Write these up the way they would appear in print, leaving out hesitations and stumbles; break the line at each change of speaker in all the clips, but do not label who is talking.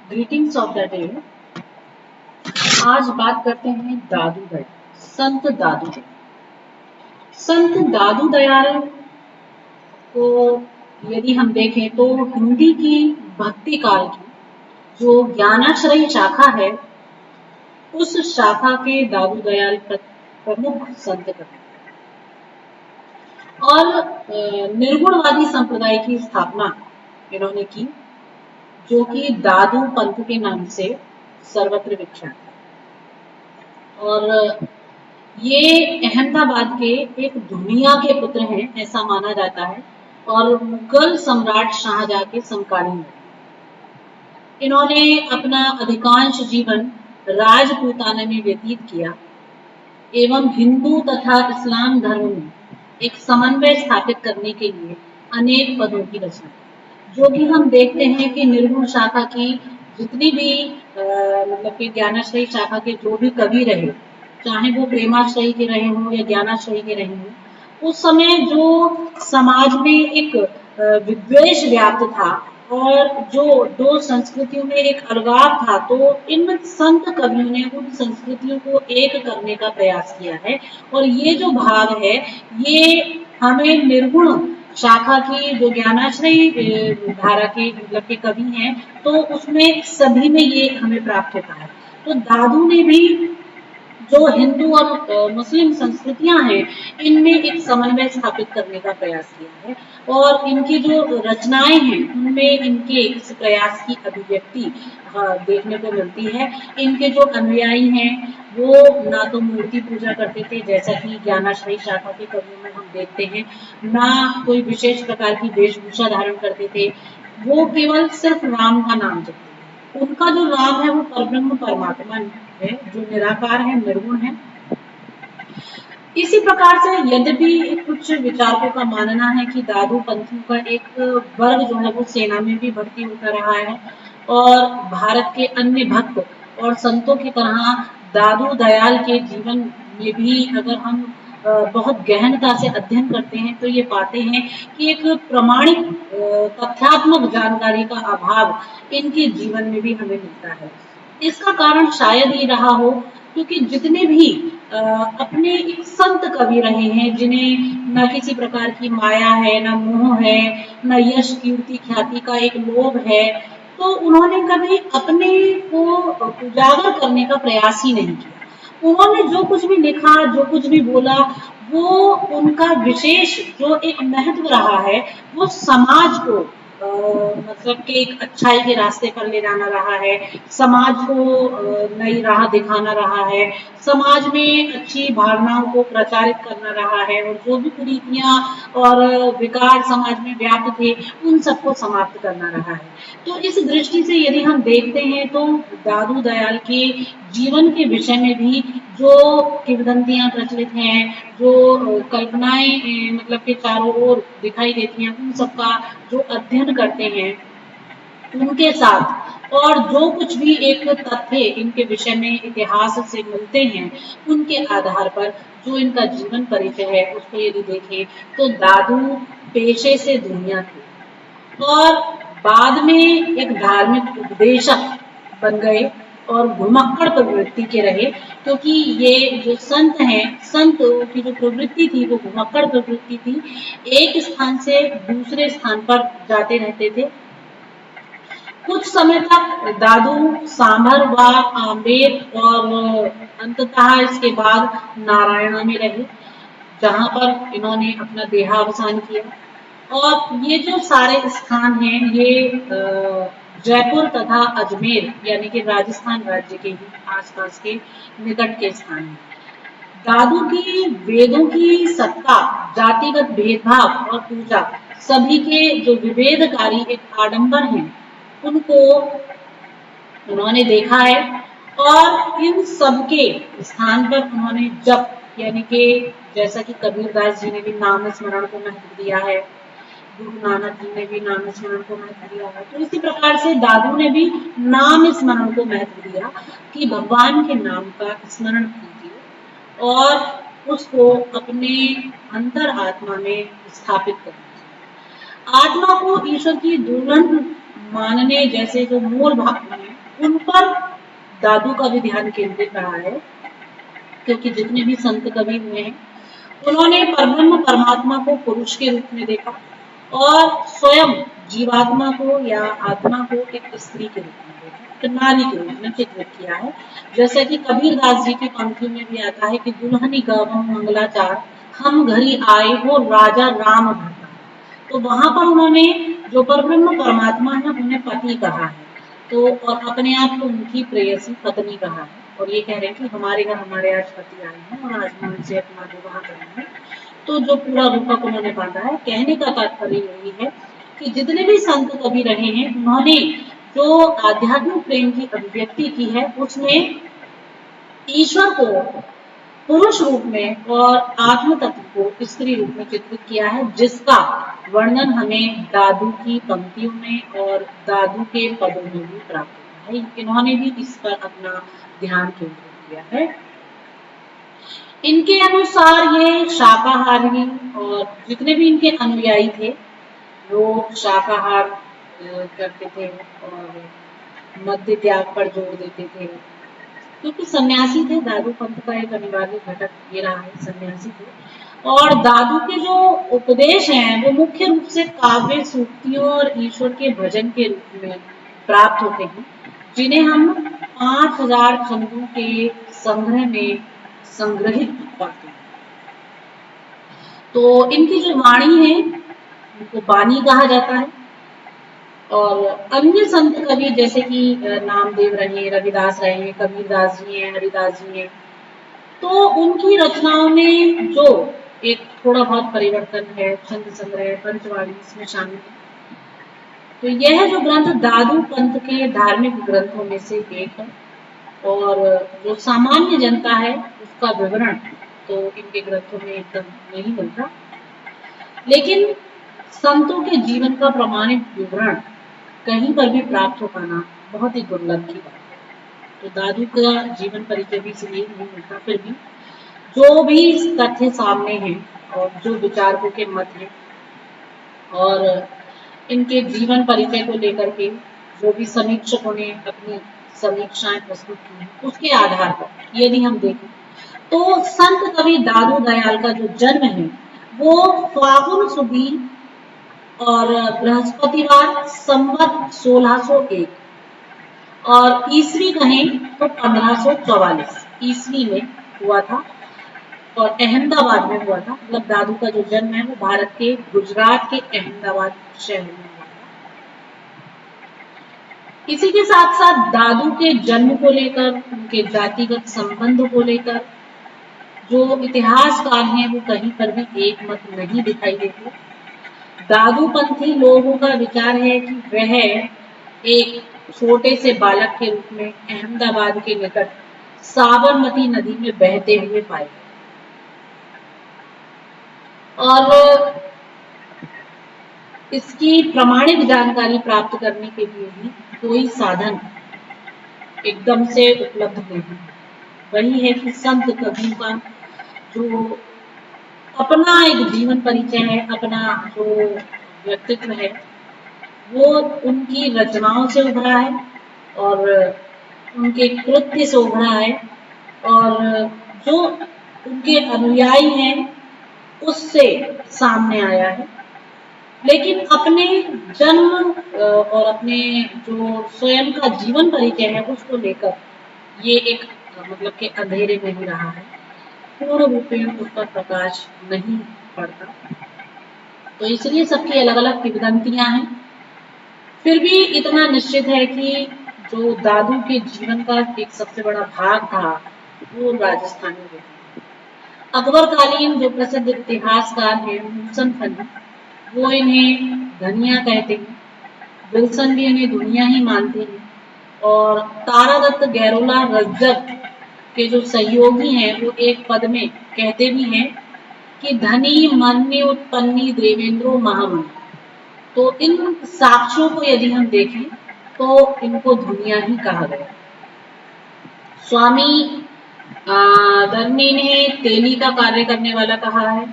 Greetings of the day. आज बात करते हैं दादू दयाल, संत दादू दयाल। संत दादू दयाल को यदि हम देखें तो हिंदी की भक्ति काल की जो ज्ञानाश्रयी शाखा है, उस शाखा के दादू दयाल प्रमुख संत कवि और निर्गुणवादी संप्रदाय की स्थापना इन्होंने की, जो कि दादू पंथ के नाम से सर्वत्र विख्यात है। और ये अहमदाबाद के एक धुनिया के पुत्र हैं, ऐसा माना जाता है, और मुगल सम्राट शाहजहां के समकालीन हैं। इन्होंने अपना अधिकांश जीवन राजपूताना में व्यतीत किया एवं हिंदू तथा इस्लाम धर्म में एक समन्वय स्थापित करने के लिए अनेक पदों की रचना, जो कि हम देखते हैं कि निर्गुण शाखा की जितनी भी मतलब कि ज्ञानाश्रयी शाखा के जो भी कवि रहे, चाहे वो प्रेमाश्रयी के रहे हों या ज्ञानाश्रयी के रहे हों, उस समय जो समाज में एक विद्वेष व्याप्त था और जो दो संस्कृतियों में एक अलगाव था, तो इन संत कवियों ने उन संस्कृतियों को एक करने का प्रयास किया है। और ये जो भाव है, ये हमें निर्गुण शाखा की जो ज्ञानाश्रयी धारा के मतलब के कवि हैं, तो उसमें सभी में ये हमें प्राप्त होता है। तो दादू ने भी जो हिंदू और मुस्लिम संस्कृतियां हैं, इनमें एक समन्वय स्थापित करने का प्रयास किया है और इनकी जो रचनाएं हैं, उनमें इनके इस प्रयास की अभिव्यक्ति देखने को मिलती है। इनके जो अनुयायी हैं, वो ना तो मूर्ति पूजा करते थे, जैसा कि ज्ञानाश्रयी शाखा के कवियों में हम देखते हैं, ना कोई विशेष प्रकार की वेशभूषा धारण करते थे, वो केवल सिर्फ राम का नाम जपते थे। उनका जो राम है वो परब्रह्म परमात्मा है, जो निराकार है, निर्गुण है। इसी प्रकार से यद्यपि कुछ विचारकों का मानना है कि दादू पंथियों का एक वर्ग जो है वो सेना में भी भर्ती होता रहा है और भारत के अन्य भक्त और संतों की तरह दादू दयाल के जीवन में भी अगर हम बहुत गहनता से अध्ययन करते हैं, तो ये पाते हैं कि एक प्रमाणिक तथ्यात्मक जानकारी का अभाव इनके जीवन में भी हमें मिलता है। इसका कारण शायद ये रहा हो क्योंकि जितने भी अपने एक संत कवि रहे हैं, जिन्हें न किसी प्रकार की माया है, न मोह है, न यश कीर्ति ख्याति का एक लोभ है, तो उन्होंने कभी अपने को उजागर करने का प्रयास ही नहीं किया। उन्होंने जो कुछ भी लिखा, जो कुछ भी बोला, वो उनका विशेष जो एक महत्व रहा है, वो समाज को मतलब कि एक अच्छाई के रास्ते पर ले जाना रहा है, समाज को नई राह दिखाना रहा है, समाज में अच्छी भावनाओं को प्रचारित करना रहा है और जो भी कुरीतियां और विकार समाज में व्याप्त थे, उन सबको समाप्त करना रहा है। तो इस दृष्टि से यदि हम देखते हैं तो दादू दयाल के जीवन के विषय में भी जो किंवदंतियां प्रचलित हैं, जो कल्पनाएं मतलब के चारों ओर दिखाई देती हैं, उन सबका जो अध्ययन करते हैं, उनके साथ और जो कुछ भी एक तथ्य इनके विषय में इतिहास से मिलते हैं, उनके आधार पर जो इनका जीवन परिचय है, उसको यदि देखें तो दादू पेशे से दुनिया थे और बाद में एक धार्मिक उपदेशक बन गए और घुमक्कड़ प्रवृत्ति के रहे, क्योंकि ये जो संत हैं, संतों की जो प्रवृत्ति थी वो घुमक्कड़ प्रवृत्ति थी, एक स्थान से दूसरे स्थान पर जाते रहते थे। कुछ समय तक दादू सांभर व आम्बेर और अंततः इसके बाद नारायणा में रहे, जहां पर इन्होंने अपना देहावसान किया। और ये जो सारे स्थान हैं, ये जयपुर तथा अजमेर यानी कि राजस्थान राज्य के ही आसपास के निकट के स्थान हैं। दादू की वेदों की सत्ता, जातिगत भेदभाव और पूजा, सभी के जो विभेदकारी एक आडंबर हैं, उनको उन्होंने देखा है और इन सबके स्थान पर उन्होंने जप यानी कि जैसा कि कबीरदास जी ने भी नाम स्मरण को महत्व दिया है, गुरु नानक जी ने भी नाम स्मरण को महत्व दिया है, तो इसी प्रकार से दादू ने भी नाम स्मरण को महत्व दिया कि भगवान के नाम का स्मरण कीजिए और उसको अपने अंतर आत्मा में स्थापित करिए। आत्मा को ईश्वर की दुर्लभ मानने जैसे जो मूल भाव हैं उन पर दादू का भी ध्यान केंद्रित रहा है, क्योंकि जितने भी संत कवि हुए हैं उन्होंने परब्रह्म परमात्मा को पुरुष के रूप में देखा और स्वयं जीवात्मा को या आत्मा को एक स्त्री के रूप में देखा, एक नारी के रूप में चित्रित किया है। जैसे कि कबीरदास जी की पंक्तियों में भी आता है कि दुल्हनी गावम मंगलाचार, हम घरी आए हो राजा राम भरता। तो वहां पर उन्होंने जो परब्रह्म परमात्मा है उन्हें पति कहा है, तो और अपने आप को उनकी प्रेयसी पत्नी कहा है, और ये कह रहे हैं कि हमारे घर हमारे आज पति आए हैं और आज हम उनसे अपना विवाह करेंगे। तो जो पूरा रूपक उन्होंने बांधा है, कहने का तात्पर्य यही है कि जितने भी संत कवि रहे हैं उन्होंने जो आध्यात्मिक प्रेम की अभिव्यक्ति की है उसमें ईश्वर को पुरुष रूप में और आत्म तत्व को स्त्री रूप में चित्रित किया है, जिसका वर्णन हमें दादू की पंक्तियों में और दादू के पदों में भी प्राप्त होता है। इन्होंने भी इस पर अपना ध्यान केंद्रित किया है। इनके अनुसार ये शाकाहारी और जितने भी इनके अनुयायी थे वो शाकाहार करते थे और मद्य त्याग पर जोर देते थे, क्योंकि सन्यासी थे। दादू पंथ का एक अनिवार्य घटक ये रहा है, सन्यासी थे। और दादू के जो उपदेश हैं वो मुख्य रूप से काव्य सूक्तियों और ईश्वर के भजन के रूप में प्राप्त होते हैं, जिन्हें हम 5000 छंदों के संग्रह में संग्रहित पाते हैं। तो इनकी जो वाणी है उनको बानी कहा जाता है। और अन्य संत कवि जैसे कि नामदेव रहे, रविदास रहे, कबीरदास जी हैं, हरिदास जी हैं, तो उनकी रचनाओं में जो एक थोड़ा बहुत परिवर्तन है, छंद संग्रह, पंचवाणी इसमें शामिल है। तो यह जो ग्रंथ दादू पंथ के धार्मिक ग्रंथों में से एक है, और जो सामान्य जनता है उसका विवरण तो इनके ग्रंथों में एकदम नहीं मिलता, लेकिन संतों के जीवन का प्रमाणित विवरण कहीं पर भी प्राप्त हो पाना बहुत ही दुर्लभ की बात है। तो दादू का जीवन परिचय भी इसलिए नहीं मिलता। फिर भी जो भी तथ्य सामने हैं और जो विचारकों के मत हैं और इनके जीवन परिचय को लेकर के जो भी समीक्षकों ने अपनी समीक्षाएं प्रस्तुत की हैं उसके आधार पर यदि हम देखें तो संत कवि दादू दयाल का जो जन्म है वो फागुन सुदी और बृहस्पतिवार संवत 1601 और ईस्वी कहें तो 1544 ईस्वी में हुआ था और अहमदाबाद में हुआ था। मतलब दादू का जो जन्म है वो भारत के गुजरात के अहमदाबाद शहर में हुआ था। इसी के साथ साथ दादू के जन्म को लेकर, उनके जातिगत संबंध को लेकर जो इतिहासकार हैं वो कहीं पर भी एक मत नहीं दिखाई देते। दादू पंथी लोगों का विचार है कि वह एक छोटे से बालक के रूप में अहमदाबाद के निकट साबरमती नदी में बहते हुए पाए, और इसकी प्रमाणित जानकारी प्राप्त करने के लिए भी कोई साधन एकदम से उपलब्ध नहीं। वही है कि संत कवियों का जो अपना एक जीवन परिचय है, अपना जो व्यक्तित्व है वो उनकी रचनाओं से उभरा है और उनके कृत्य से उभरा है, और जो उनके अनुयायी हैं उससे सामने आया है। लेकिन अपने जन्म और अपने जो स्वयं का जीवन परिचय है उसको लेकर ये एक मतलब के अंधेरे में ही रहा है, पूर्ण रूपेण उस पर प्रकाश नहीं पड़ता। तो इसलिए सबकी अलग अलग किंवदंतियां हैं। फिर भी इतना निश्चित है कि जो दादू के जीवन का एक सबसे बड़ा भाग था वो राजस्थानी में। अकबर कालीन जो प्रसिद्ध इतिहासकार हैं मूसन फनी, वो इन्हें धनिया कहते हैं, विल्सन भी इन्हें दुनिया ही मानते हैं, और तारादत्त गैरोला रज्जक के जो सहयोगी हैं वो एक पद में कहते भी हैं कि धनी मन्य उत्पन्नी देवेंद्रो महामन। तो इन साक्ष्यों को यदि हम देखें तो इनको दुनिया ही कहा गया। स्वामी धरनी ने तेली का कार्य करने वाला कहा है,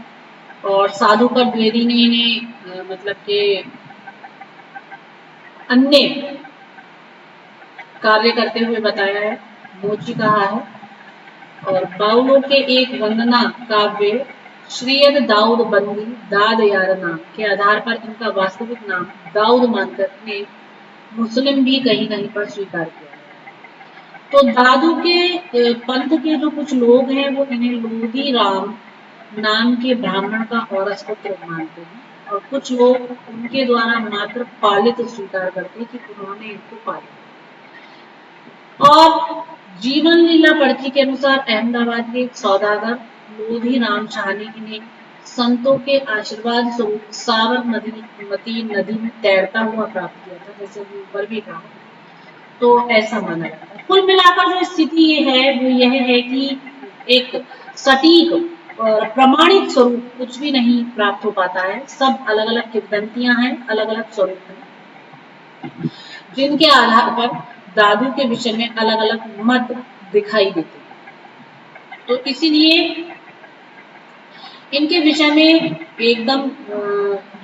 और साधुकर द्विवेदी ने इन्हें मतलब के अन्य कार्य करते हुए बताया है, मोची कहा है। और बाउलों के एक वंदना काव्य श्रीयद दाऊद बंदी दाद यार नाम के आधार पर इनका वास्तविक नाम दाऊद मानकर ने मुस्लिम भी कहीं कहीं पर स्वीकार किया। तो दादू के पंथ के जो कुछ लोग हैं वो इन्हें लोधी राम नाम के ब्राह्मण का औरस पुत्र मानते हैं और कुछ लोग उनके द्वारा मात्र पालित स्वीकार करते हैं कि उन्होंने इनको पाला। और जीवन लीला पर्ची के अनुसार अहमदाबाद के एक सौदागर लोधी राम शाहनी ने संतों के आशीर्वाद स्वरूप साबरमती नदी में तैरता हुआ प्राप्त किया था, जैसे ऊपर भी कहा। तो ऐसा माना जाता है। कुल मिलाकर जो स्थिति ये है वो यह है कि एक सटीक और प्रमाणित स्वरूप कुछ भी नहीं प्राप्त हो पाता है। सब अलग अलग किंवदंतियां हैं, अलग अलग स्वरूप हैं, जिनके आधार पर दादू के विषय में अलग अलग मत दिखाई देते हैं। तो इसीलिए इनके विषय में एकदम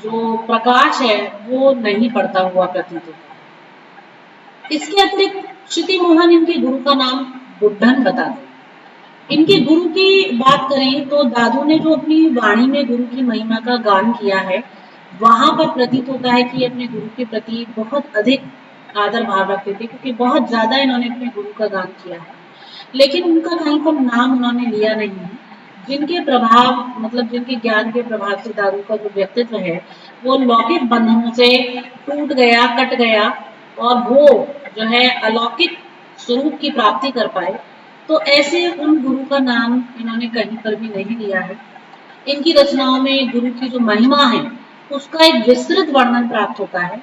जो प्रकाश है वो नहीं पड़ता हुआ प्रतीत होता। इसके अतिरिक्त क्षिति मोहन इनके गुरु का नाम बुद्धन बताते। इनके गुरु की बात करें तो दादू ने जो अपनी वाणी में गुरु की महिमा का गान किया है, वहां पर प्रतीत होता है कि अपने गुरु के प्रति बहुत अधिक आदर भाव रखते थे, क्योंकि बहुत ज्यादा इन्होंने अपने गुरु का गान किया है। लेकिन उनका कहीं पर नाम उन्होंने लिया नहीं है। जिनके प्रभाव मतलब जिनके ज्ञान के प्रभाव से दादू का जो व्यक्तित्व है वो लौकिक बंधनों से टूट गया, कट गया और वो जो है अलौकिक स्वरूप की प्राप्ति कर पाए, तो ऐसे उन गुरु का नाम इन्होंने कहीं पर भी नहीं लिया है। इनकी रचनाओं में गुरु की जो महिमा है उसका एक विस्तृत वर्णन प्राप्त होता है,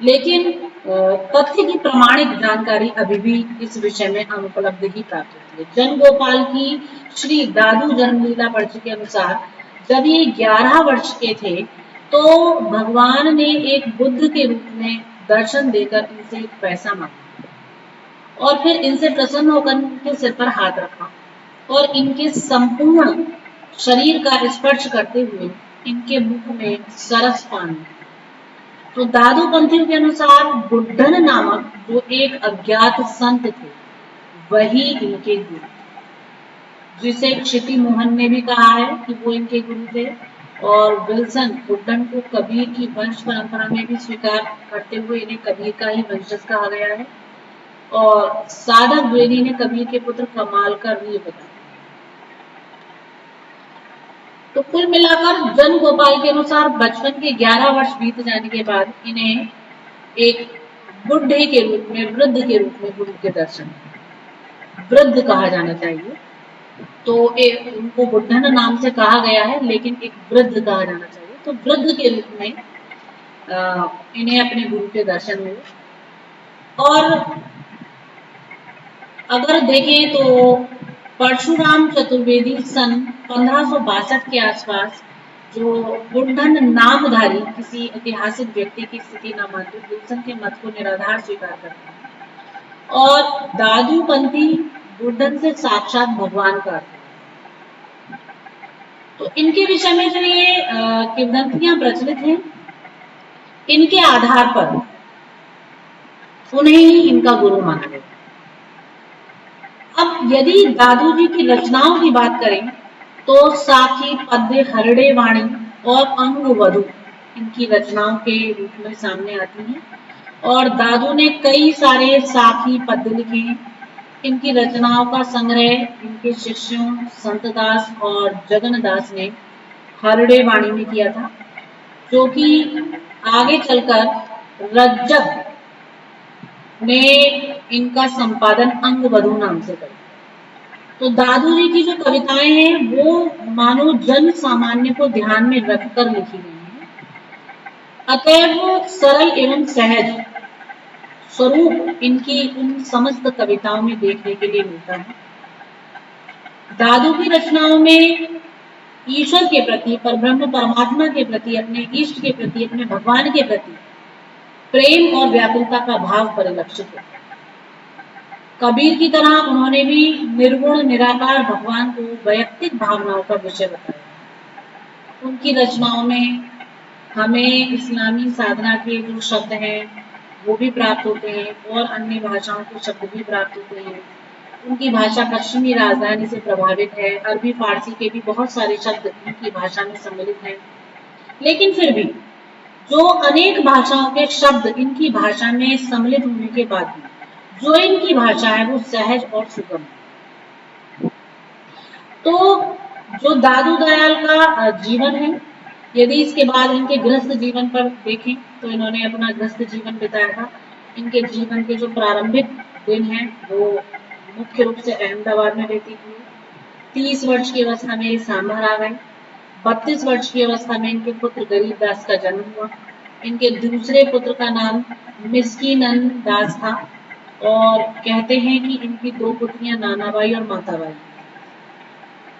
लेकिन तथ्य की प्रमाणिक जानकारी अभी भी इस विषय में अनुपलब्ध ही प्राप्त होती है। जन गोपाल की श्री दादू जन्मलीला पर्ची के अनुसार जब ये 11 वर्ष के थे तो भगवान ने एक बुद्ध के रूप में दर्शन देकर इनसे पैसा मांगा और फिर इनसे प्रसन्न होकर इनके सिर पर हाथ रखा और इनके संपूर्ण शरीर का स्पर्श करते हुए इनके मुख में सरस पान। तो दादू पंथियों के अनुसार बुद्धन नामक जो एक अज्ञात संत थे वही इनके गुरु, जिसे क्षिति मोहन ने भी कहा है कि वो इनके गुरु थे। और विल्सन बुद्धन को कबीर की वंश परंपरा में भी स्वीकार करते हुए इन्हें कबीर का ही वंशज कहा गया है। और साधक द्विवेदी ने कबीर के पुत्र कमाल का रीय बताया। तो कुल मिलाकर जन गोपाल के अनुसार बचपन के 11 वर्ष बीत जाने के बाद इन्हें एक बुढ़े के रूप में, वृद्ध के रूप में गुरु के दर्शन, वृद्ध कहा जाना चाहिए, तो उनको बुद्धन नाम से कहा गया है लेकिन एक वृद्ध कहा जाना चाहिए। तो वृद्ध के रूप में इन्हें अपने गुरु के दर्शन हुए। और अगर देखें तो परशुराम चतुर्वेदी सन 1562 के आसपास जो बुद्धन नामधारी किसी ऐतिहासिक व्यक्ति की स्थिति न मानते विल्सन के मत को निराधार स्वीकार करते हैं और दादू पंथी बुद्धन से साक्षात भगवान का अर्थ। तो इनके विषय में जो ये किंवदंतियां प्रचलित हैं, इनके आधार पर उन्हें ही इनका गुरु माना गया। अब यदि दादू जी की रचनाओं की बात करें तो साखी, पद्य, हरड़े वाणी और अंग वधु इनकी रचनाओं के रूप में सामने आती हैं। और दादू ने कई सारे साखी पद्य लिखे हैं। इनकी रचनाओं का संग्रह इनके शिष्यों संतदास और जगन्नदास ने हरड़े वाणी में किया था, जो कि आगे चलकर रज्जक ने इनका संपादन अंग वधु नाम से करा। तो दादू जी की जो कविताएं हैं वो मानो जन सामान्य को ध्यान में रखकर लिखी गई हैं, अतएव सरल एवं सहज स्वरूप इनकी उन समस्त कविताओं में देखने के लिए मिलता है। दादू की रचनाओं में ईश्वर के प्रति, परब्रह्म परमात्मा के प्रति, अपने इष्ट के प्रति, अपने भगवान के प्रति प्रेम और व्याकुलता का भाव परिलक्षित होता है। कबीर की तरह उन्होंने भी निर्गुण निराकार भगवान को वैयक्तिक भावनाओं का विषय बताया। उनकी रचनाओं में हमें इस्लामी साधना के जो शब्द हैं वो भी प्राप्त होते हैं और अन्य भाषाओं के शब्द भी प्राप्त होते हैं। उनकी भाषा पश्चिमी राजधानी से प्रभावित है। अरबी फारसी के भी बहुत सारे शब्द इनकी भाषा में सम्मिलित हैं। लेकिन फिर भी जो अनेक भाषाओं के शब्द इनकी भाषा में सम्मिलित होने के बाद भी जो इनकी भाषा है वो सहज और सुगम है। तो जो दादू दयाल का जीवन है, यदि इसके बाद इनके गृहस्थ जीवन पर देखें तो इन्होंने अपना गृहस्थ जीवन बिताया था। इनके जीवन के जो प्रारंभिक दिन हैं वो मुख्य रूप से अहमदाबाद में व्यतीत हुए। 30 वर्ष की अवस्था में ये सांभर आ गए। 32 वर्ष की अवस्था में इनके पुत्र गरीबदास का जन्म हुआ। इनके दूसरे पुत्र का नाम मिस्कीनंद दास था और कहते हैं कि इनकी 2 पुत्रियां नानाबाई और माताबाई।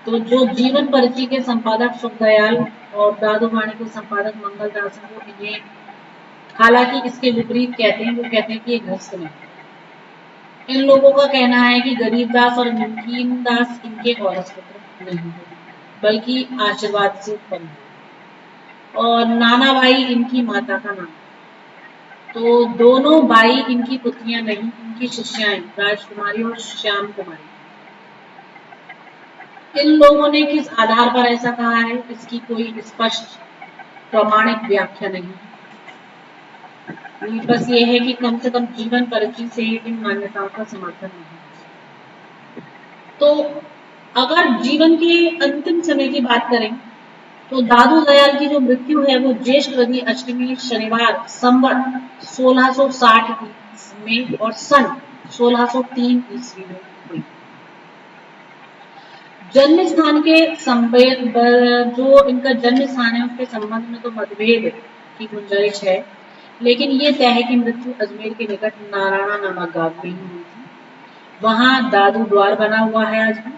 तो जो जीवन परिचय के संपादक सुखदयाल और दादू वाणी के संपादक मंगलदास हैं वो इन्हें हालांकि इसके विपरीत कहते हैं। वो कहते हैं कि ये गृहस्थ में। इन लोगों का कहना है कि गरीबदास और मिस्कीनदास इनके औरस पुत्र नहीं है बल्कि आशीर्वाद से उत्पन्न है और नानाबाई इनकी माता का नाम। तो दोनों बाई इनकी पुत्रियां नहीं, इनकी शिष्याएं राजकुमारी और श्याम कुमारी। इन लोगों ने किस आधार पर ऐसा कहा है इसकी कोई स्पष्ट प्रमाणिक व्याख्या नहीं है। बस ये है कि कम से कम जीवन परिचय से इन मान्यताओं का समर्थन नहीं है। तो अगर जीवन के अंतिम समय की बात करें तो दादू दयाल की जो मृत्यु है वो ज्येष्ठ वदी अष्टमी शनिवार संवत 1660 में और सन 1603 ईस्वी में हुई। जन्म स्थान के जो इनका जन्म स्थान है उसके संबंध में तो मतभेद की गुंजाइश है, लेकिन ये तय है कि मृत्यु अजमेर के निकट नारायणा नामक गांव में ही हुई थी। वहां दादू द्वार बना हुआ है आज भी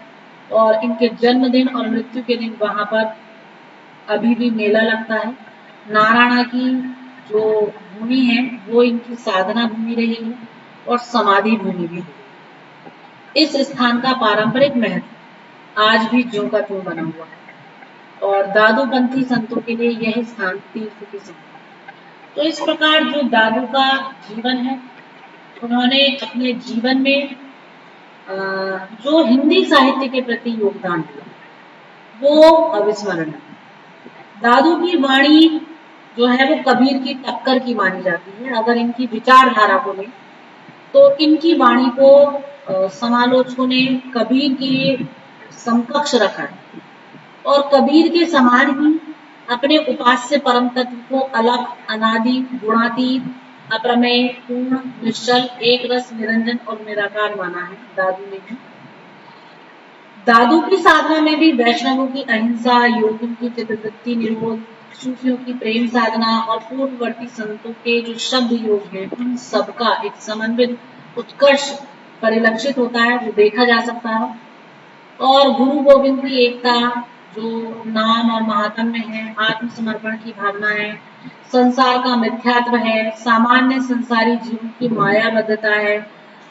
और इनके जन्मदिन और मृत्यु के दिन वहां पर अभी भी मेला लगता है। नारायणा की जो भूमि है वो इनकी साधना भूमि रही है और समाधि भूमि भी है। इस स्थान का पारंपरिक महत्व आज भी ज्यों का त्यों बना हुआ है और दादूपंथी संतों के लिए यह स्थान तीर्थ की समान। तो इस प्रकार जो दादू का जीवन है, उन्होंने अपने जीवन में जो हिंदी साहित्य के प्रति योगदान दिया वो अविस्मरणीय है। दादू की वाणी जो है वो कबीर की टक्कर की मानी जाती है। अगर इनकी विचारधारा को लें तो इनकी वाणी को समालोचकों ने कबीर के समकक्ष रखा है और कबीर के समान ही अपने उपास्य परम तत्व को अलग, अनादि, गुणातीत, अप्रमेय, पूर्ण, निश्चल, एक रस, निरंजन और निराकार माना है दादू ने भी। दादू की साधना में भी वैष्णवों की अहिंसा, योगियों की चित्तवृत्ति निरोध, सूफियों की प्रेम साधना और पूर्ववर्ती संतों के जो शब्द योग हैं उन सबका एक समन्वित उत्कर्ष परिलक्षित होता है, वो देखा जा सकता है। और गुरु गोविंद की एकता जो नाम और महात्म्य है, आत्मसमर्पण की भावना है, संसार का मिथ्यात्व है, सामान्य संसारी जीवन की मायाबद्धता है,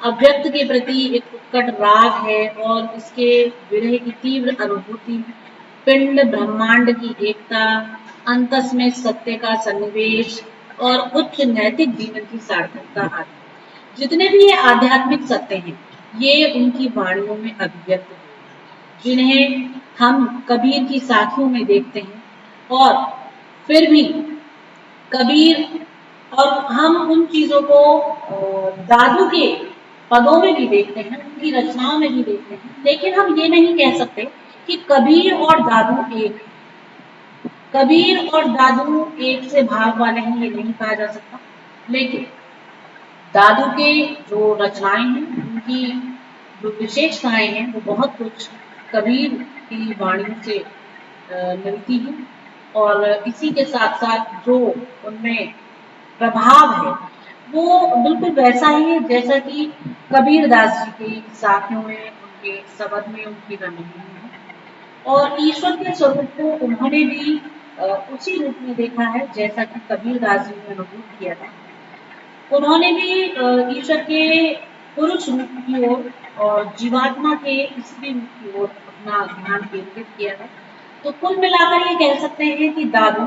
अव्यक्त के प्रति एक उत्कट राग है और इसके विरह की तीव्र अनुभूति, पिंड ब्रह्मांड की एकता, अंतस में सत्य का सन्निवेश और उच्च नैतिक जीवन की सार्थकता आदि जितने भी ये आध्यात्मिक सत्य हैं ये उनकी वाणियों में अभिव्यक्त है, जिन्हें हम कबीर की साखियों में देखते हैं और फिर भी कबीर और हम उन चीजों को दादू के पदों में भी देखते हैं, उनकी रचनाओं में भी देखते हैं। लेकिन हम ये नहीं कह सकते कि कबीर और दादू एक, कबीर और दादू एक से भाव वाले हैं, ये नहीं कहा जा सकता। लेकिन दादू के जो रचनाएं हैं उनकी जो विशेषताएं हैं वो बहुत कुछ कबीर की वाणी से मिलती है और इसी के साथ साथ जो उनमें प्रभाव है वो बिल्कुल वैसा ही है जैसा कि कबीर दास जी की साखियों में, उनके शब्द में उनकी रंगीनी है और ईश्वर के स्वरूप को उन्होंने भी उसी रूप में देखा है जैसा कि कबीर दास जी ने अनुभव किया था। उन्होंने भी ईश्वर के पुरुष रूप की ओर और जीवात्मा के स्त्री रूप की ओर अपना ध्यान केंद्रित किया है। तो कुल मिलाकर ये कह सकते हैं कि दादू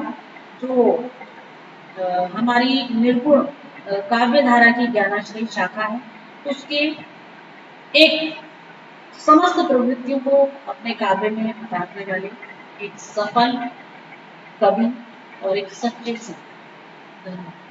जो हमारी निर्गुण काव्य धारा की ज्ञानाश्रयी शाखा है, उसके एक समस्त प्रवृत्तियों को अपने काव्य में उतारने वाले एक सफल कवि और एक सच्चे संत। धन्यवाद।